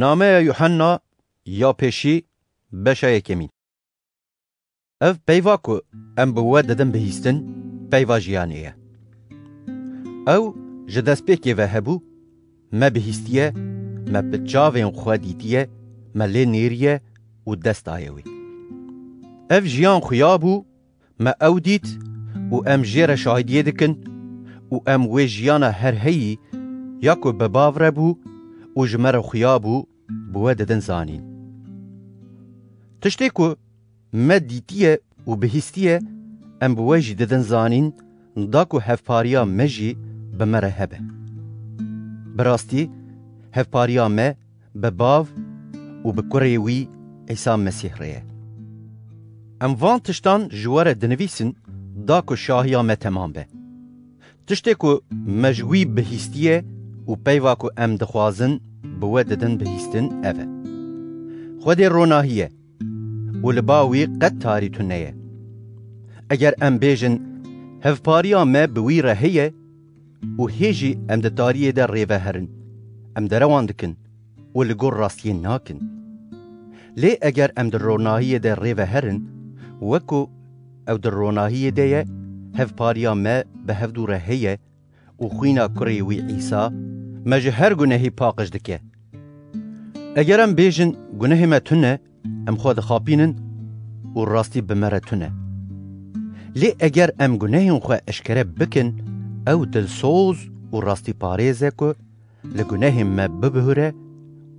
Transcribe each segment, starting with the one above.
نامه یوحنا یا پیشی بشا یکمین. اف پیوا کو ام بوه ددن بهیستن پیوا جیانیه. او جدست پیکی و هبو ما بهیستیه ما بچاوین خودیتیه ما لی نیریه و دست آیوی. اف جیان خویابو ما او دیت و ام جیر شاهدیه دکن و ام وی جیانا هر هی یاکو بباوره بو و جمر خویابو بوه ددن زانین. تشتی کو ما دیتیه و بهیستیه ام بوه جی ددن زانین داکو هفپاریا مجی بمره هبه. براستی هفپاریا ما بباو و بکریوی عیسی مسیح ریه. ام وان تشتان جوار دنویسن داکو شاهیا ما تمام به. تشتی کو مجوی بهیستیه و پیواکو ام دخوازن بوه ددن بهیستن اوه. خودی روناهیه و لباوی قد تاری تونیه. اگر ام بیجن هفپاریا ما بوی رهیه و هیجی ام ده تاریه در ریوه هرن ام ده روان دکن و لگور راستیه ناکن. لی اگر ام در روناهیه در ریوه هرن وکو او در روناهیه دیه هفپاریا ما به هفدو رهیه و خوینا کریوی عیسی مجه هر گناهی پاقش دکه. اگر ام بیجن گناه ما تونه ام خود خاپینن و راستی بمره تونه. لی اگر ام گناهی خواه اشکره بکن او دلسوز و راستی پاریزه که لگناه ما ببهره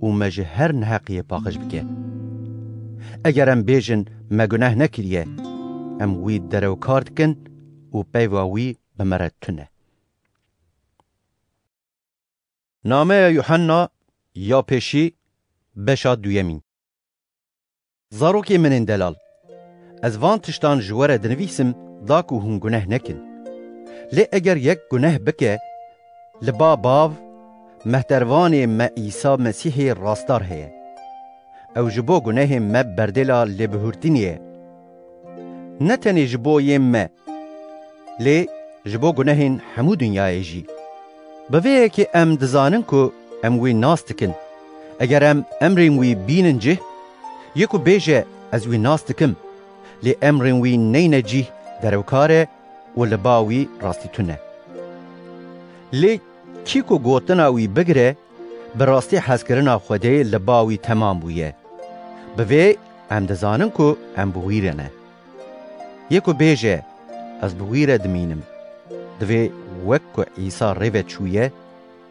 و مجه هر نحقیه پاقش بکه. اگر ام بیجن ما گناه نکریه ام وی درو کارد کن و پیواوی بمره تونه. نامه یوحنا یا پیشی بشا دویمین. زاروکی منین دلال از وان تشتان جواره دنویسم داکو هون گناه نکن. لی اگر یک گناه بکه لبا باو مهتروانی ما عیسی مسیح راستار هیه. او جبو گناه ما بردلا لبهورتینیه. نتنی جبو یم ما لی جبو گناهین همو دنیای جی. بویه که ام دزانن که ام وی ناستکن. اگر ام امرین وی بینن جه یکو بیجه از وی ناستکم لی امرین وی نین جه دروکاره و لباوی راستی تونه. لی کیکو گوتنا وی بگره براستی حسکرنا خوده لباوی تمام بویه. بوی ام دزانن که ام بویره نه. یکو بیجه از بویره دمینم. دوی وکو عیسی ریوه چویه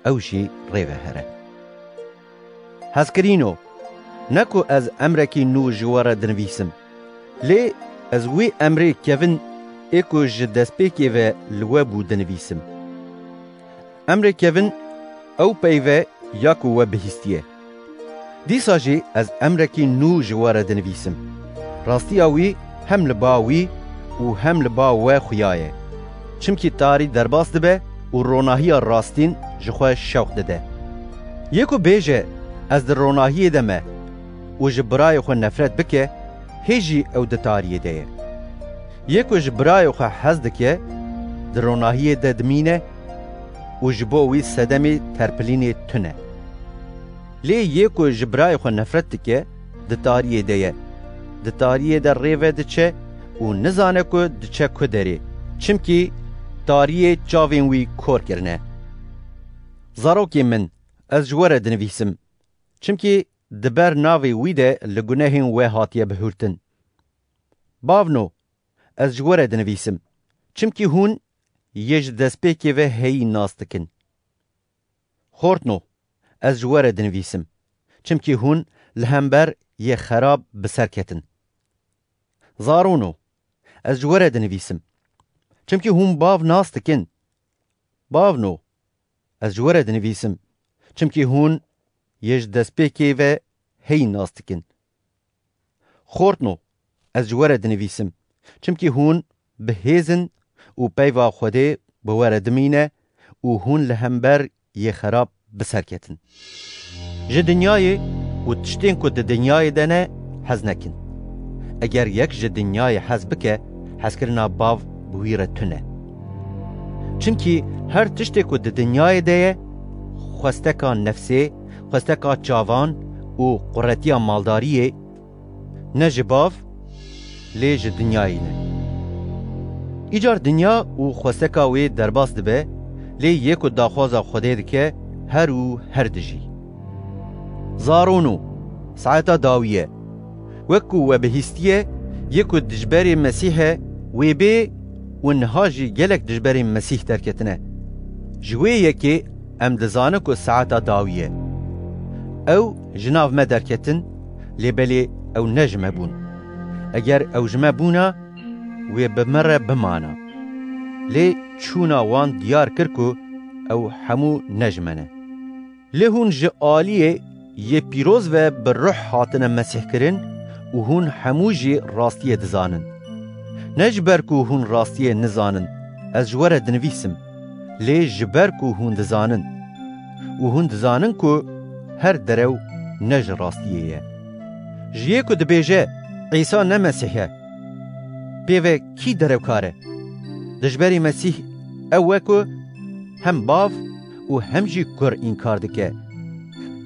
او جی ریوه هره. حسکرینو نکو از امرکی نو جواره دنویسم. لی از وی امری کفن ایکو جدسپیکی و لوابو دنویسم. امری کفن او پیوه یاکو و بهیستیه. دیسا جی از امرکی نو جواره دنویسم. راستی اوی هم لباوی و هم لباوه خویایه. چمکی تاری درباس دبه و روناهی راستین جخواه شوق دده. یکو بیجه از در روناهی دمه و جبرای خو نفرت بکه هیجی او ده تاریه ده. یکو جبرای خو حز دکه در روناهی ده دمینه و جبووی صدمی ترپلین تونه. لی یکو جبرای خو نفرت دکه ده تاریه ده. ده تاریه ده ریوه ده چه و نزانه که ده چه که داره. چمکی تاریه چاوین وی کور کرنه. زاروکی من از جواره دنویسم. چمکی دبر ناوی ویده لگناهین و هاتیه بهورتن. باونو از جواره دنویسم. چمکی هون یج دسپیکی و هی ناستکن. خورتنو از جواره دنویسم. چمکی هون لهمبر یه خراب بسرکتن. زارونو از جواره دنویسم. چمکی هون باو ناستکن. باونو از جواره دنویسم. چمکی هون یج دسپیکی و هی ناستکن. خورتنو از جواره دنویسم. چمکی هون بهیزن و پیوا خوده بواره دمینه و هون لهمبر یه خراب بسرکتن. جه دنیای و تشتین که ده دنیای دنه حز نکن. اگر یک جه دنیای حز بکه حز کرنا باو بویره تونه. چمکی هر تشتی که ده دنیای ده خوستکا نفسی، خوستکا چاوان و قرتیا مالداریه نه جباف لی ج دنیایی نه. ایجار دنیا و خوستکا وی درباس دبه لی یک و داخوازا خوده دکه هر و هر دجی. زارونو ساعتا داویه وکو و بهیستیه یک و دجبری مسیحه وی بی و نهاجی گلک دجبری مسیح درکتنه. جوی یکی ام دزانه که ساعتا داویه او جناف ما درکتن لیبلی او نجمه بون. اگر او جمه بونا وی بمره بمانا لی چونا وان دیار کرکو او همو نجمنه. لی هون جعالیه یه پیروز و بر روح حاطن مسیح کرن و هون همو جی راستیه دزانن. نجبر کو هون راستیه نزانن از جوره دنویسم لی جبر کو هون دزانن و هون دزانن کو هر درو نج راستیه. جیه کو دبیجه عیسی نه مسیحه بیوه کی درو کاره دجبری مسیح اوه کو هم باف و هم جی کر انکار دکه.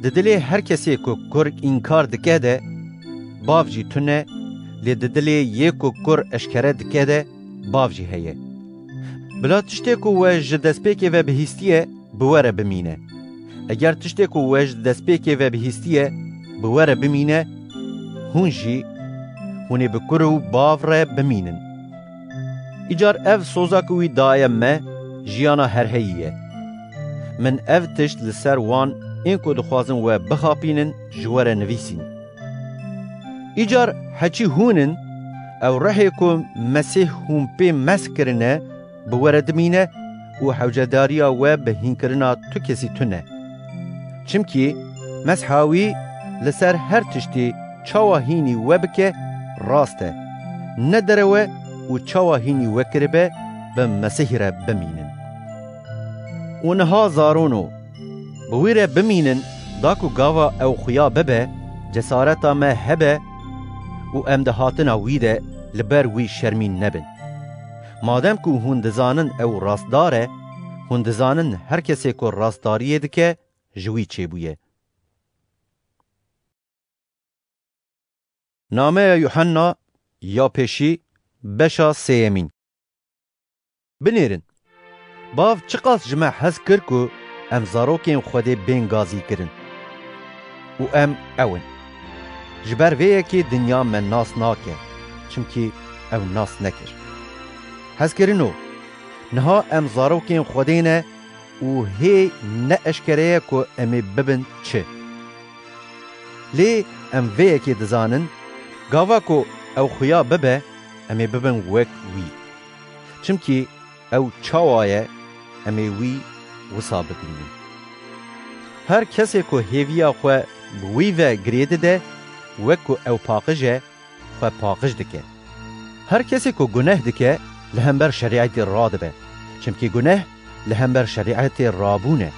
ددلی هر کسی کو کر انکار دکه ده باف جی تونه لی ددلی یکو کر اشکره دکه ده باف جی هیه. بلا تشتی کو وج دسپیکی و بهیستیه بواره بمینه. اگر تشتی کو وج دسپیکی و بهیستیه بواره بمینه هون جی هونی بکرو باف ره بمینن. ایجار اف سوزا کوی دایم ما جیانا هر هیه. من اف تشت لسر وان این کو دخوازن و بخاپینن جواره نویسین. ایجار حچی هونن او رحی کو مسیح هون پی مسکرنه بواره دمینه و حوجداریا و بهین کرنا تو کسی تونه. چمکی مسحاوی لسر هر تشتی چاواهینی و بکه راسته ندروه و چاواهینی و کربه به مسیح را بمینن. اونها زارونو بویره بمینن داکو گاوا او خیا ببه جسارتا ما هبه و امدهاتنا ویده لبر وی شرمین نبن. مادم کو هون دزانن او راستداره هون دزانن هر کسی کو راستداریه دکه جوی چه بویه. نامه یوحنا یا پیشی بشا سیمین. بنیرن باف چقاس جمع حس کر کو ام زاروکین خوده بینگازی کرن و ام اون جبر ویه که دنیا من ناس ناکه چمکی او ناس نکر حس کرنو نها ام زاروکین خوده نه و هی نه اشکره که امی ببن چه لی ام ویه که دزانن گاوا کو او خویا ببه امی ببن وک وی چمکی او چاوایه امی وی وصا ببینن. هر کسی کو هیویا خو بوی و گریده ده وکو او پاقجه خو پاقج دکه. هر کسی کو گناه دکه لهمبر شریعت رادبه چمکی گناه لهمبر شریعت رابونه.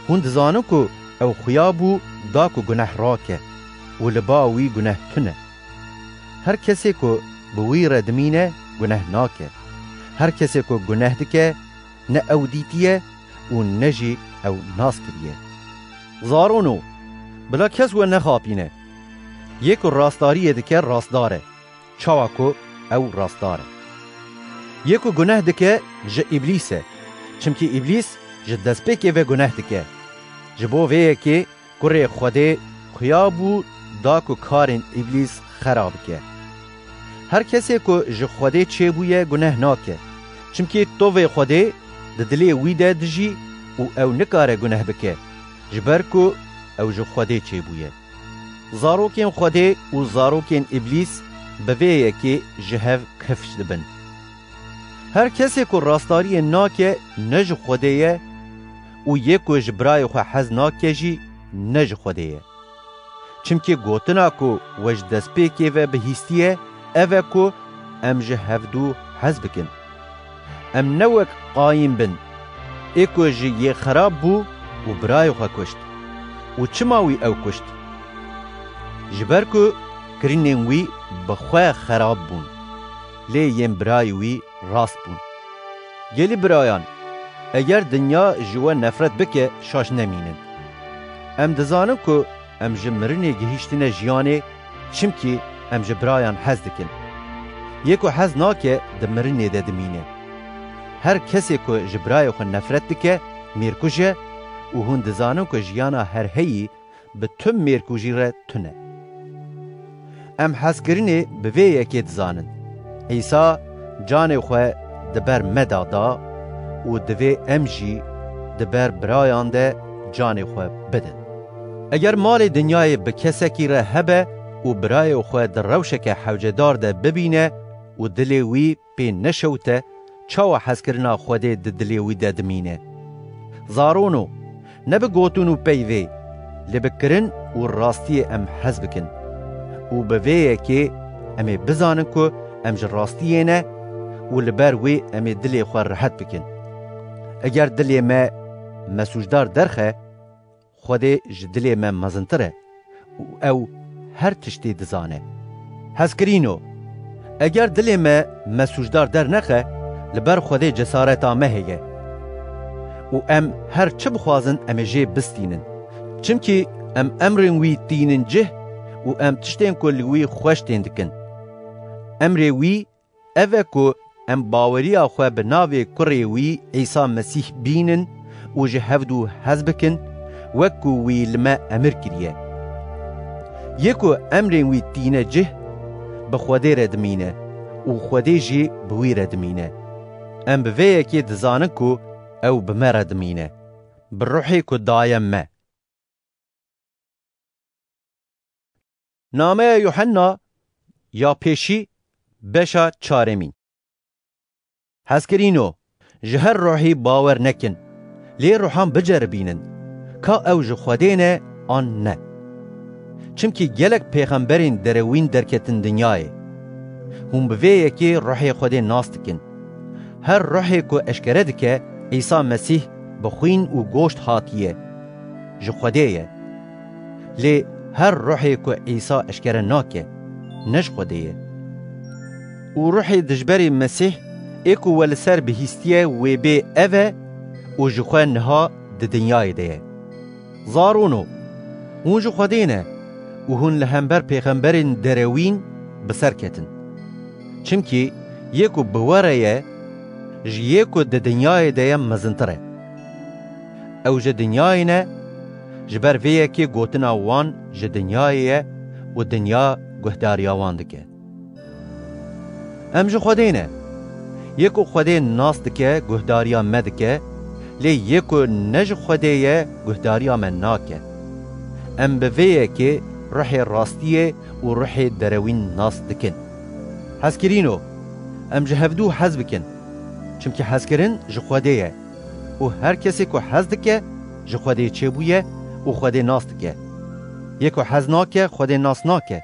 هون دزانو کو او خویا بو دا کو گناه راکه و لبا وی گناه تنه. هر کسی کو بوی ردمینه گناه ناکه. هر کسی کو گناه دکه نه او دیتیه و نجی او ناس کریه. زارونو بلا کس و نخاپینه یک راستداریه دکه راستداره چاواکو او راستداره. یکو گناه دکه ج ابلیسه چمکی ابلیس ج دسپیکه و گناه دکه جبو ویه که کره خوده خیابو داکو کارن ابلیس خراب که. هر کسی که ج خوده چه بویه گناه ناکه چمکی تو وی خوده ددلی ویده دجی و او نکاره گناه بکه جبر کو او ج خوده چه بویه. زاروکین خوده و زاروکین ابلیس بویه که جهو کفش دبن. هر کسی که راستاری ناکه نج خوده و یکو جبرای خو حز ناکه جی نج خوده چمکی گوتنا کو وج دسپیکی و بهیستیه اوه کو ام جهودو حز بکن. ام نوک قایم بن ایکو جی یه خراب بو و برای خو کشت و چماوی او کشت جبر کو کرینین وی بخواه خراب بون لی یم برای وی راست بون. گلی برایان اگر دنیا جوا نفرت بکه شاش نمینن. ام دزانم که ام ji mirinê gihîştine jiyanê çimkî em ji birayan hez dikin. Yê ku hez nake di mirinê de dimîne. Her kesê ku ji birayê xwe nefret dike, mêrkûj e û hûn dizanin ku jiyana her heyî bi tüm mêrkûjî re tune. Em hezkirinê bi vê yekê dizanin. İsa canê xwe di ber me da da û divê em jî di ber birayan de canê xwe bidin. Eger malê dinyayê bi kesekî re hebe û birayê xwe di rewşeke hewcedar de bibîne û dilê wî pê neşewte, çawa hezkirina Xwedê di dilê wî de dimîne. Zarûno, ne bi gotûn û peyvê, lê bi kirin û rastiyê em hez bikin. û bi vê yekê em ê bizanin ku em ji rastiyê ne û li ber wê em ê dilê xwe rihet bikin. Eger dilê me mesûjdar derxe, Xwedê ji dilê me mezintir e û ew her tiştê dizane. Hezkirîno, eger dilê me mesûjdar dernexe, li ber Xwedê cesareta me heye û em her çi bixwazin em ê jê bistînin. Çimkî em emrên wî tînin cih û em tiştên ku li wî xweş tên dikin. Emrê wî ev e ku em baweriya xwe bi navê kurê wî İsa Mesîh bînin û ji hevdû hez bikin, wek ku wî li me emir kiriye. Yê ku emrên wî tîne cih, bi Xwedê re dimîne û Xwedê jî bi wî re dimîne. Em bi vê yekê dizanin ku ew bi me re dimîne, bi ruhê ku daye me. Nameya Yuhanna ya pêşî beşa çaremîn. Hezkirîno, ji her ruhî bawer nekin, lê ruhan biceribînin, ka ew ji Xwedê ne an ne. Çimkî gelek pêxemberên derewîn derketin dinyayê. Hûn bi vê yekê ruhê Xwedê nas dikin. Her ruhê ku eşkere dike İsa Mesîh bi xwîn û goşt hatiye, ji Xwedê ye. Lê her ruhê ku İsa eşkere nake, ne ji Xwedê ye. û ruhê dijberê Mesîh ê ku we li ser bihîstiye wê bê ev e û ji xwe niha di dinyayê de ye. Zarûno, hûn ji Xwedê ne û hûn li hember pêxemberên derewîn bi ser ketin. Çimkî yê ku bi we re ye, ji yê ku di dinyayê de ye mezintir e. Ew ji dinyayê ne, ji ber vê yekê gotina wan ji dinyayê ye û dinya guhdariya wan dike. Em ji Xwedê ne, yê ku Xwedê nas dike guhdariya me dike, lê yê ku ne ji Xwedê ye guhdariya me nake. Em bi vê yekê ruhê rastiyê û ruhê derewîn nas dikin. Hezkirîno, em ji hevdû hez bikin, çimkî hezkirin ji Xwedê ye û her kesê ku hez dike ji Xwedê çêbûye û Xwedê nas dike. Yê ku hez nake, Xwedê nas nake,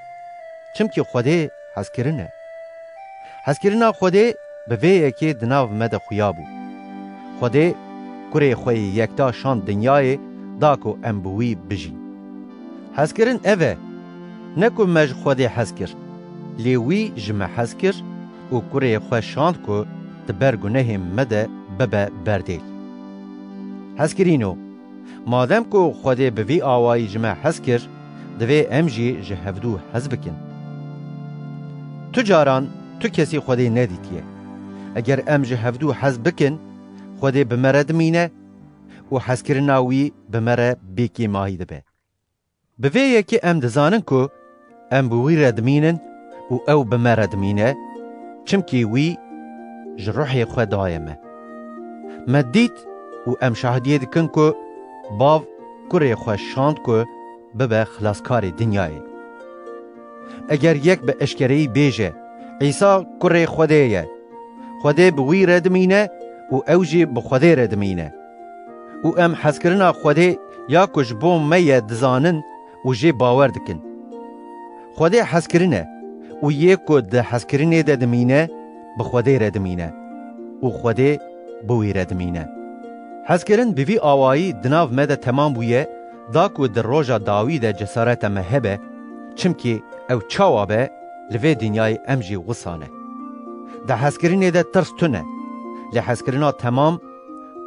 çimkî Xwedê hezkirin e. Hezkirina Xwedê bi vê yekê di nav me de xuya bû. Xwedê kurê xwe yê yekta şand dinyayê da ku em bi wî bijîn. Hezkirin ev e, ne ku me ji Xwedê hez kir, lê wî ji me hez kir û kurê xwe şand ku di ber gunehên me de bibe berdêl. Hezkirîno, madem ku Xwedê bi vî awayî ji me hez kir, divê em jî ji hevdû hez bikin. Tu caran tu kesî Xwedê nedîtiye. Eger em ji hevdû hez bikin, Xwedê bi me re dimîne û hezkirina wî bi me re bêkî mahî dibe. Bi vê yekê em dizanin ku em bi wî re dimînin û ew bi me re dimîne, çimkî wî ji ruhê xwe daye me. Me dît û em şahidiyê dikin ku bav kurê xwe şand ku bibe xilaskarê dinyayê. Eger yek bi eşkereyî bêje İsa kurê Xwedê ye, Xwedê bi wî re dimîne û ew jî bi Xwedê re dimîne. û em hezkirina Xwedê ya ku ji bo me ye dizanin û jê bawer dikin. Xwedê hezkirin e û yê ku di hezkirinê de dimîne, bi Xwedê re dimîne û Xwedê bi wî re dimîne. Hezkirin bi vî awayî di nav me de temam bûye, da ku di roja Dawî de cesareta me hebe, çimkî ew çawa be li vê dinyayê em jî wisane. Di hezkirinê de tirs tune, lê hezkirina temam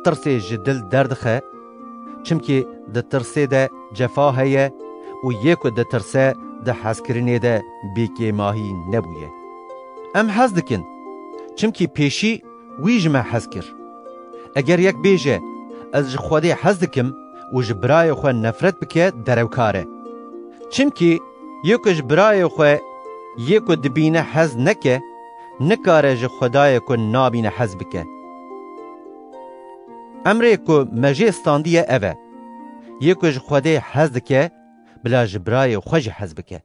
tirsê ji dil derdixe, çimkî di tirsê de cefa heye و یکو ده ترسه ده حز کرنه ده بیکی ماهی نبویه. ام حز دکن چمکی پیشی ویج ما حز کر. اگر یک بیجه از خودی حز دکم و جبرای خو نفرت بکه دروکاره. چمکی یکو جبرای خو یکو دبینه حز نکه نکاره ج خدای کو نابینه حز بکه. امره کو مجه استاندیه اوه. یکو ج خودی حز دکه بلا جبرای خوش حز بکه.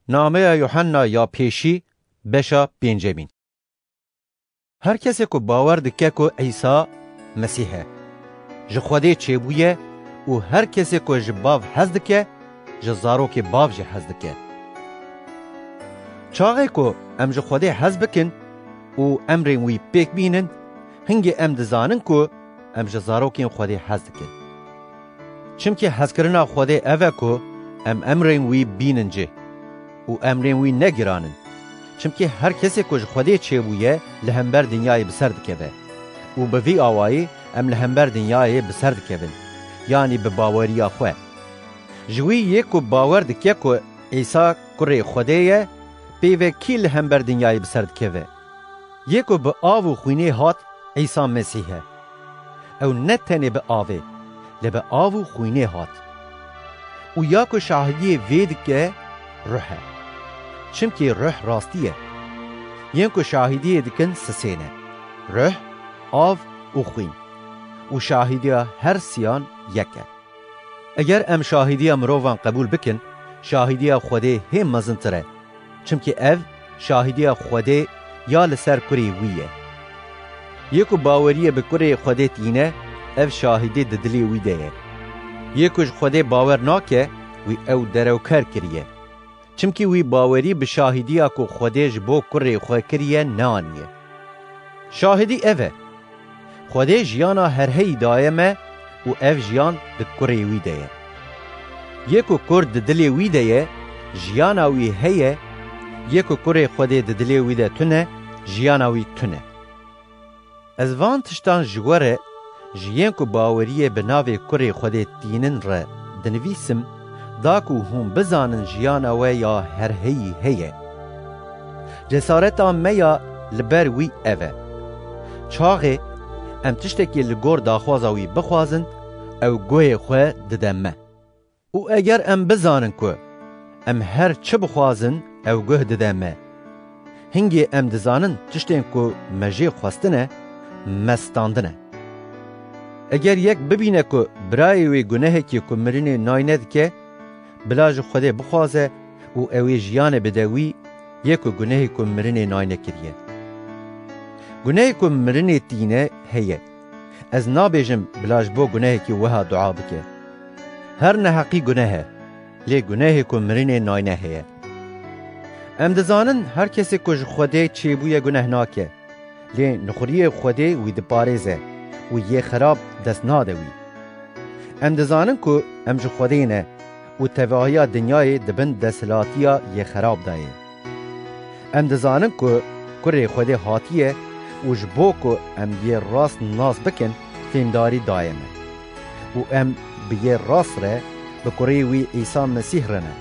نامه یوحنا یا پیشی بشا پنجمین. هر کسی کو باور دکه کو عیسی مسیحه. ج خودی چه بویه و هر کسی کو جباو حز دکه جزارو که باو جه حز دکه. چاقه کو ام ج خودی حز بکن و امرین وی پیک بینن هنگی ام دزانن کو ام جزارو که خودی حز دکن. چمکی حز کرنا خودی اوه کو ام امرین وی بینن جه و امرین وی نگرانن. چمکی هر کسی کو ج خودی چه بویه لهمبر دنیای بسر دکه و به وی آوایی ام لهمبر دنیای بسر دکه یعنی به باوری خواه. جوی یکو باور دکه کو عیسی کره خودیه پیوه کی لهمبر دنیای بسر دکه یکو به آو و خوینه هات عیسی مسیحه. او نتنه به آوه لبه آو و خوینه هات. و یاکو شاهدی وید که روحه. چمکی روح راستیه. یکو شاهدی دکن سسینه. روح، آو و خوین. و شاهدی هر سیان یکه. اگر ام شاهدی مروان قبول بکن، شاهدی خوده هم مزنتره. چمکی او شاهدی خوده یا لسر کری ویه. یکو باوریه به کری خوده تینه، او شاهدی ددلی ویده. یکوش خوده باور ناکه، وی او دروکر کریه. چمکی وی باوری به شاهدی اکو خوده جبو کری خواه کریه نانیه. شاهدی اوه. خوده جیانا هر هی دایمه و او جیان ده کری ویده. یکو کرد ددلی ویده جیانا وی هیه یکو کری خوده ددلی ویده تونه جیانا وی تونه. از وان تشتان جواره جیان کو باوریه به ناوی کری خوده تینن را دنویسم داکو هم بزانن جیانا وی یا هر هی هیه. جسارتا میا لبر وی اوه. چاقه ام تشتکی لگور داخوازا وی بخوازن او گوی خواه ددمه. او اگر ام بزانن که ام هر چه بخوازن او گوه ددمه. هنگی ام دزانن تشتین که مجی خواستنه مستاندنه. اگر یک ببینه که برای وی گناه که مرینه ناینه که بلاج خوده بخوازه و اوی جیان بدوی یک گناه که مرینه ناینه کریه. گناه که مرینه تینه هیه. از نابیجم بلاج بو گناه که وها دعا بکه. هر نحقی گناه لی گناه که مرینه ناینه هیه. ام دزانن هر کسی که خوده چی بوی گناه ناکه لی نخوری خوده وی دپارزه و یه خراب دست ناده وی. ام دزانن که ام جو خوده نه و تواهی دنیای دبن دستلاتیا یه خراب دایه. ام دزانن که کره خوده حاتیه و جبو که ام یه راست ناس بکن فیمداری دایمه. و ام بیه راست ره بکره وی عیسی مسیح رنه.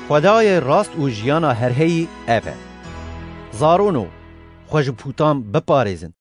خدای راست و جیانا هر هی اوه. زارونو خوش پوتان بپارزن.